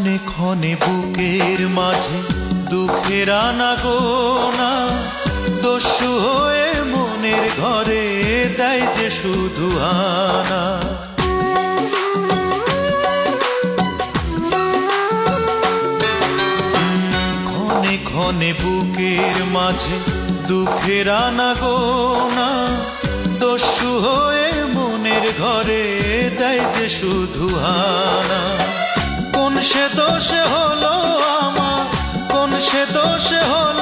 ক্ষণে ক্ষণে বুকের মাঝে দুঃখের আনাগোনা, দস্যু হয়ে মনের ঘরে দেয় যে শুধু আনা। ক্ষণে ক্ষণে বুকের মাঝে দুঃখের আনাগোনা, দস্যু হয়ে মনের ঘরে দেয় যে শুধু আনা। কোন সে দোষে হলো আমার, কোন সে দোষে হলো